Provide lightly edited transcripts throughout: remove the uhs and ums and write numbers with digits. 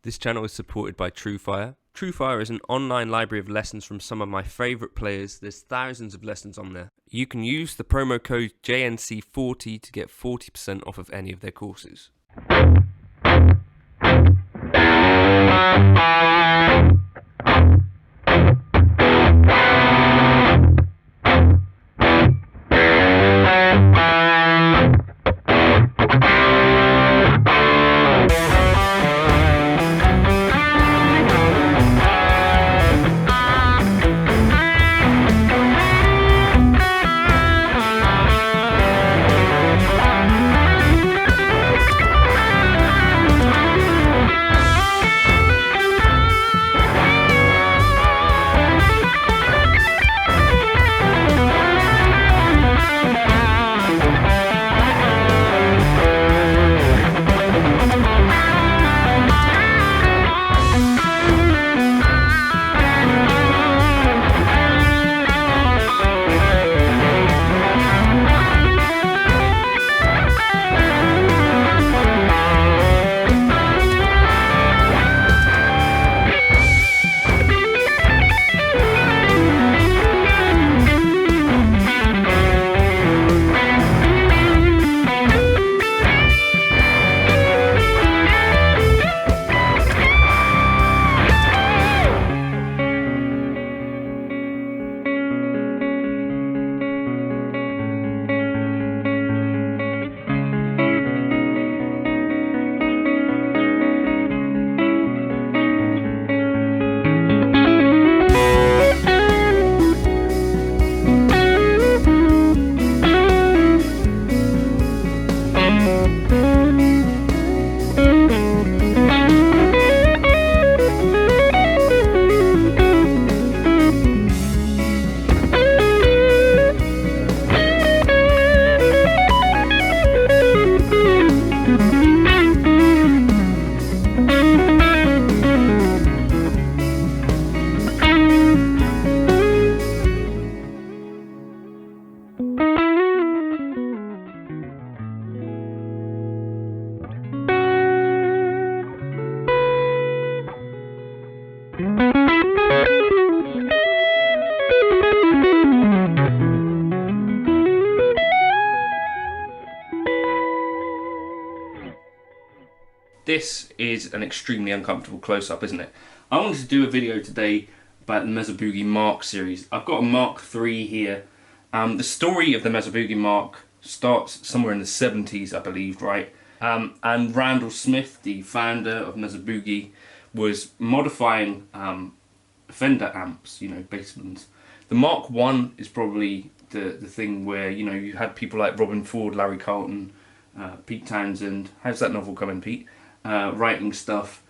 This channel is supported by TrueFire. TrueFire is an online library of lessons from some of my favourite players. There's thousands of lessons on there. You can use the promo code JNC40 to get 40% off of any of their courses. This is an extremely uncomfortable close-up, isn't it? I wanted to do a video today about the Mesa Boogie Mark series. I've got a Mark III here. The story of the Mesa Boogie Mark starts somewhere in the 70s, I believe, right? And Randall Smith, the founder of Mesa Boogie, was modifying Fender amps, you know, Bassmans. The Mark I is probably the thing where, you know, you had people like Robin Ford, Larry Carlton, Pete Townsend. How's that novel coming, Pete? Writing stuff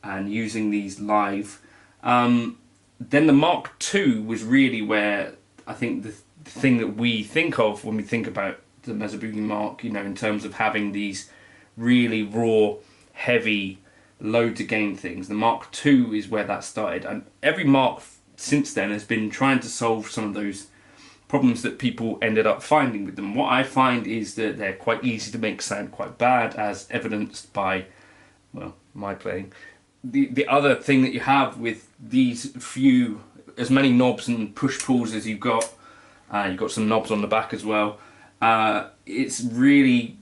and using these live. Then the Mark II was really where I think the thing that we think of when we think about the Mesa Boogie Mark, you know, in terms of having these really raw, heavy, low to gain things. The Mark II is where that started, and every Mark since then has been trying to solve some of those problems that people ended up finding with them. What I find is that they're quite easy to make sound quite bad, as evidenced by, well, my playing. The other thing that you have with these few, as many knobs and push-pulls as you've got some knobs on the back as well, it's really,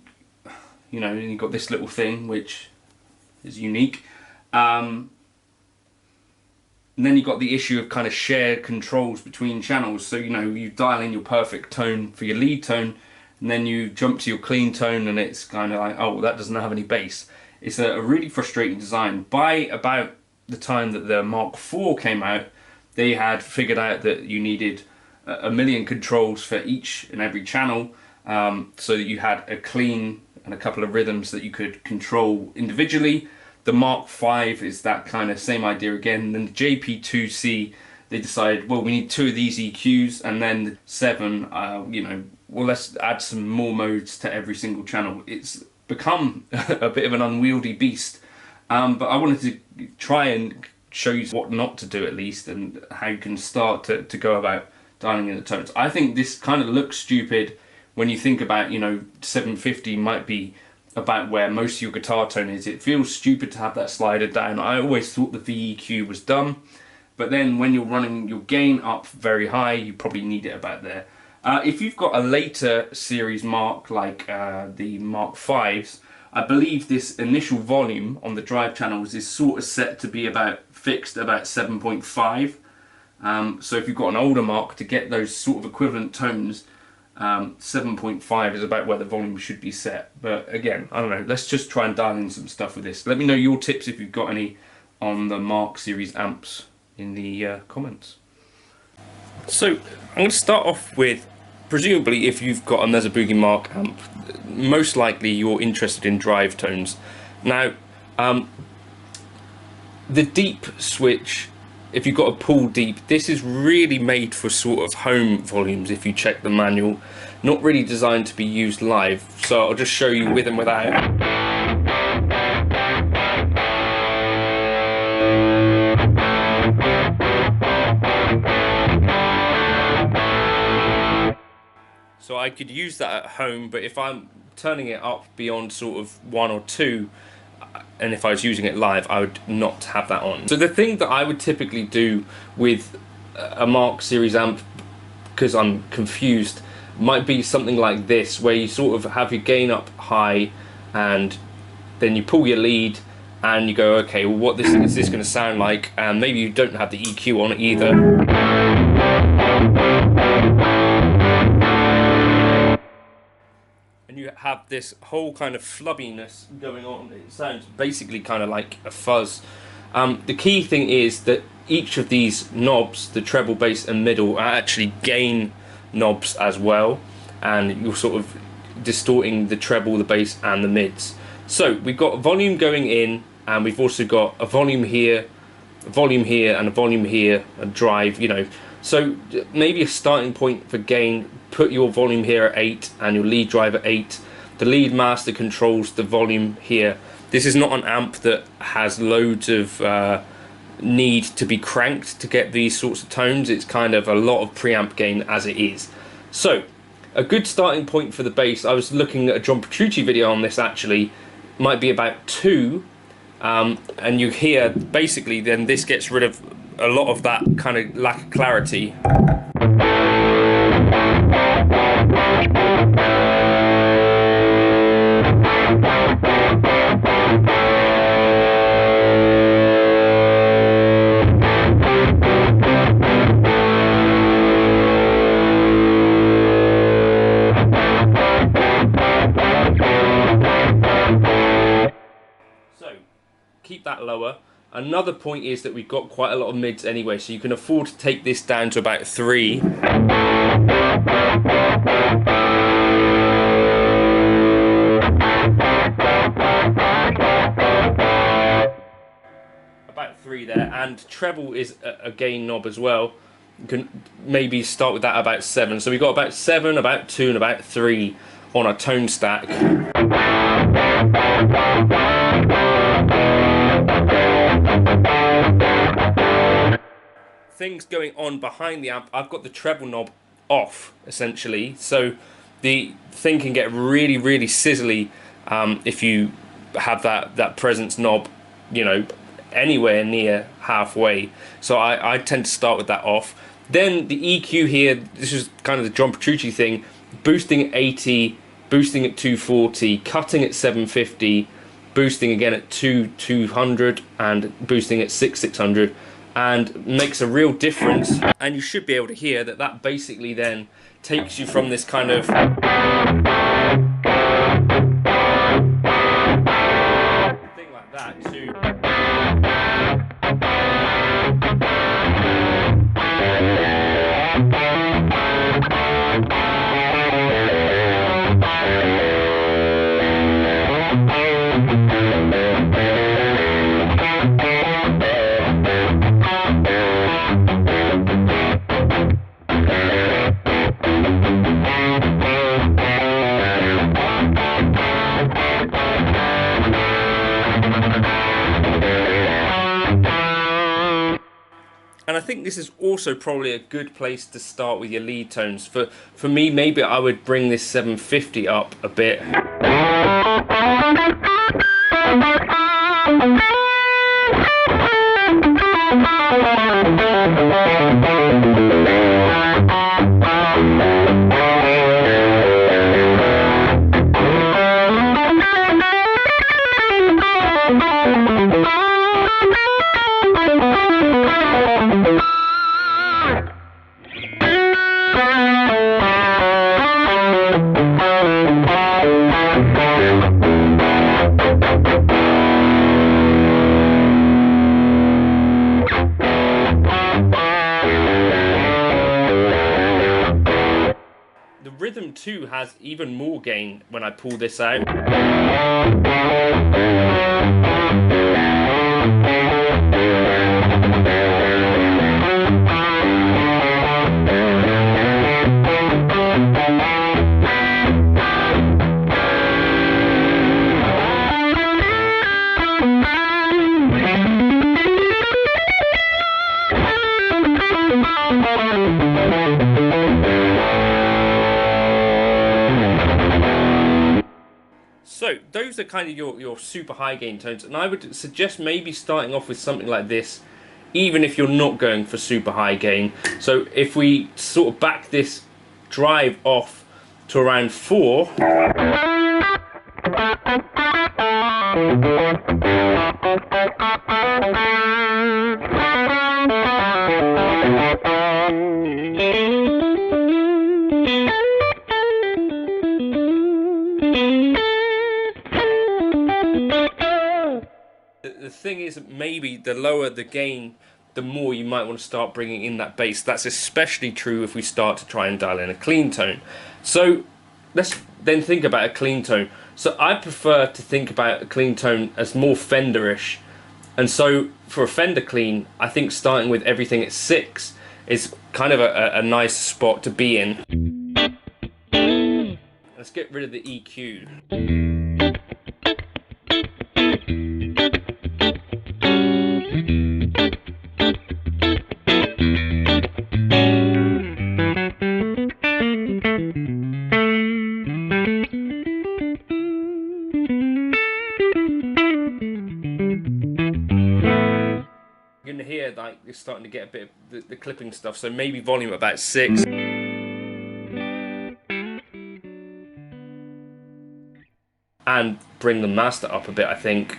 you know, you've got this little thing which is unique. And then you've got the issue of kind of shared controls between channels. So, you know, you dial in your perfect tone for your lead tone, and then you jump to your clean tone and it's kind of like, oh, that doesn't have any bass. It's a really frustrating design. By about the time that the Mark IV came out, they had figured out that you needed a million controls for each and every channel, so that you had a clean and a couple of rhythms that you could control individually. The Mark V is that kind of same idea again. Then the JP2C, they decided, well, we need 2 of these EQs, and then the 7, you know, well, let's add some more modes to every single channel. It's become a bit of an unwieldy beast, but I wanted to try and show you what not to do, at least, and how you can start to go about dialing in the tones. I think this kind of looks stupid when you think about, you know, 750 might be about where most of your guitar tone is. It feels stupid to have that slider down. I always thought the VEQ was dumb, but then when you're running your gain up very high, you probably need it about there. If you've got a later series Mark, like the Mark 5s, I believe this initial volume on the drive channels is sort of set to be fixed about 7.5. So if you've got an older Mark, to get those sort of equivalent tones, 7.5 is about where the volume should be set. But again, I don't know, let's just try and dial in some stuff with this. Let me know your tips if you've got any on the Mark series amps in the comments. So I'm going to start off with, presumably if you've got a Mesa Boogie Mark amp, most likely you're interested in drive tones. Now, the deep switch, if you've got a pull deep, this is really made for sort of home volumes if you check the manual. Not really designed to be used live, so I'll just show you with and without. So I could use that at home, but if I'm turning it up beyond sort of 1 or 2, and if I was using it live, I would not have that on. So the thing that I would typically do with a Mark series amp, because I'm confused, might be something like this, where you sort of have your gain up high, and then you pull your lead, and you go, okay, well, what is this going to sound like? And maybe you don't have the EQ on it either. And you have this whole kind of flubbiness going on. It sounds basically kind of like a fuzz. The key thing is that each of these knobs, the treble, bass and middle, are actually gain knobs as well, and you're sort of distorting the treble, the bass and the mids. So we've got volume going in, and we've also got a volume here, a volume here and a volume here, a drive, you know. So maybe a starting point for gain, put your volume here at 8 and your lead drive at 8. The lead master controls the volume here. This is not an amp that has loads of need to be cranked to get these sorts of tones. It's kind of a lot of preamp gain as it is. So a good starting point for the bass, I was looking at a John Petrucci video on this actually, might be about 2, and you hear basically then this gets rid of a lot of that kind of lack of clarity. So keep that lower. Another point is that we've got quite a lot of mids anyway, so you can afford to take this down to about 3. About 3 there, and treble is a gain knob as well. You can maybe start with that about 7. So we've got about 7, about 2 and about 3 on a tone stack. Things going on behind the amp, I've got the treble knob off essentially, so the thing can get really, really sizzly if you have that presence knob, you know, anywhere near halfway. So I tend to start with that off. Then the EQ here, this is kind of the John Petrucci thing, boosting at 80, boosting at 240, cutting at 750, boosting again at 200 and boosting at 600, and makes a real difference. And you should be able to hear that that basically then takes you from this kind of thing like that to And I think this is also probably a good place to start with your lead tones. For me, maybe I would bring this 750 up a bit. The rhythm too has even more gain when I pull this out. So those are kind of your super high gain tones, and I would suggest maybe starting off with something like this, even if you're not going for super high gain. So if we sort of back this drive off to around 4, the thing is, maybe the lower the gain, the more you might want to start bringing in that bass. That's especially true if we start to try and dial in a clean tone. So let's then think about a clean tone. So I prefer to think about a clean tone as more Fenderish, and so for a Fender clean, I think starting with everything at 6 is kind of a nice spot to be in. Let's get rid of the EQ. You're gonna hear like you're starting to get a bit of the clipping stuff, so maybe volume about 6. And bring the master up a bit, I think.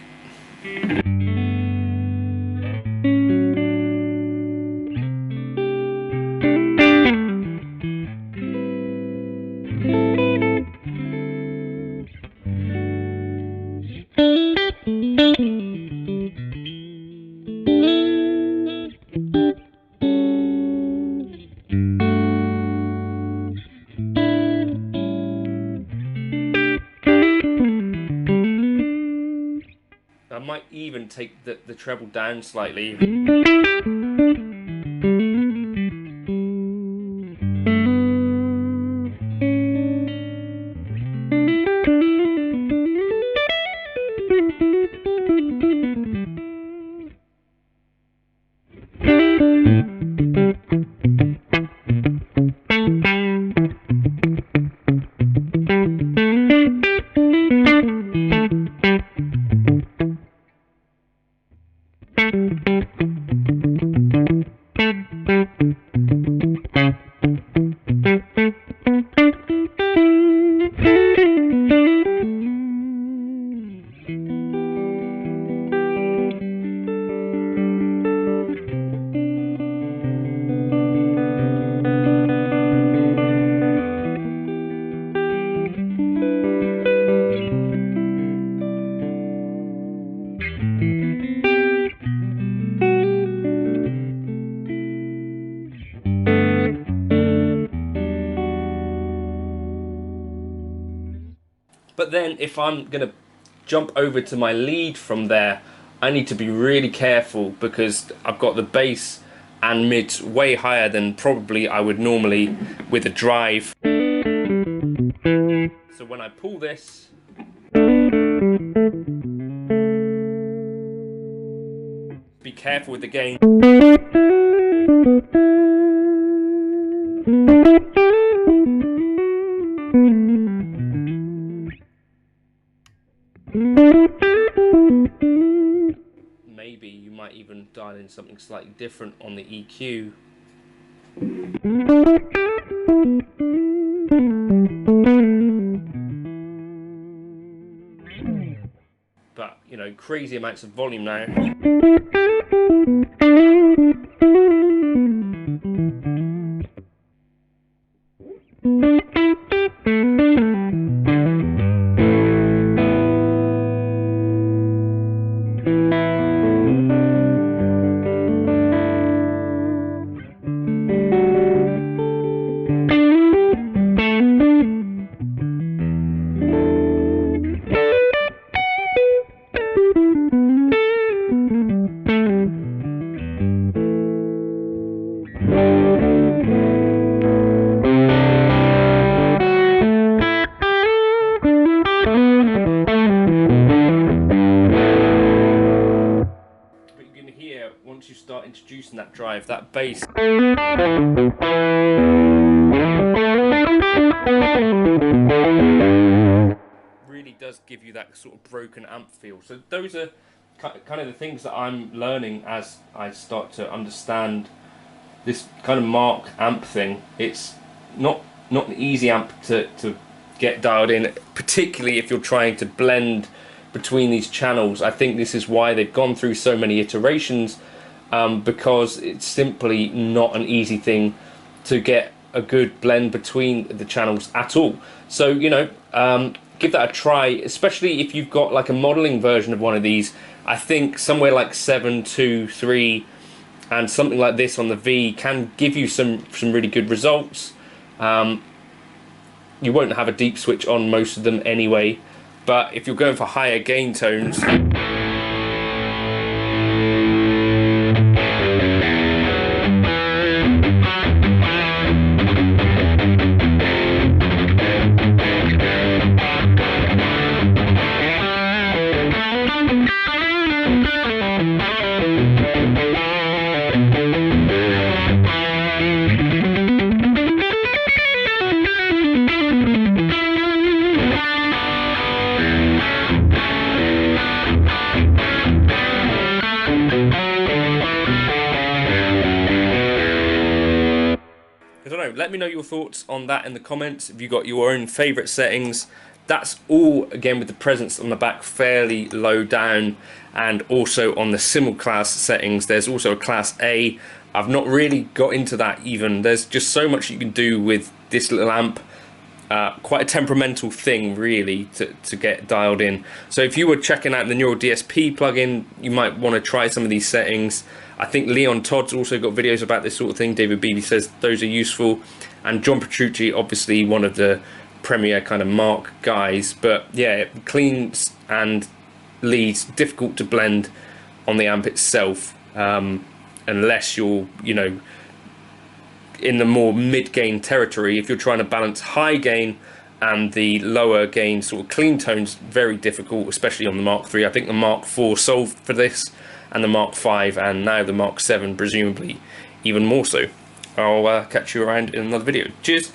I might even take the treble down slightly. But then if I'm going to jump over to my lead from there, I need to be really careful because I've got the bass and mids way higher than probably I would normally with a drive. So when I pull this, be careful with the gain. Maybe you might even even dial in something slightly different on the EQ. But, you know, crazy amounts of volume now. Once you start introducing that drive, that bass really does give you that sort of broken amp feel. So those are kind of the things that I'm learning as I start to understand this kind of Mark amp thing. It's not an easy amp to get dialed in, particularly if you're trying to blend between these channels. I think this is why they've gone through so many iterations, because it's simply not an easy thing to get a good blend between the channels at all. So, you know, give that a try, especially if you've got like a modeling version of one of these. I think somewhere like 7, 2, 3 and something like this on the V can give you some really good results. You won't have a deep switch on most of them anyway, but if you're going for higher gain tones, I don't know, let me know your thoughts on that in the comments. If you got your own favourite settings. That's all, again, with the presence on the back fairly low down, and also on the simulcast settings there's also a class A. I've not really got into that even. There's just so much you can do with this little amp. Quite a temperamental thing really to get dialed in. So if you were checking out the Neural DSP plugin, you might want to try some of these settings. I think Leon Todd's also got videos about this sort of thing. David Beebe says those are useful, and John Petrucci, obviously one of the premier kind of Mark guys. But yeah, cleans and leads difficult to blend on the amp itself, unless you're, you know, in the more mid-gain territory. If you're trying to balance high gain and the lower gain sort of clean tones, very difficult, especially on the Mark III. I think the Mark IV solved for this, and the Mark V, and now the Mark VII presumably even more so. I'll catch you around in another video. Cheers.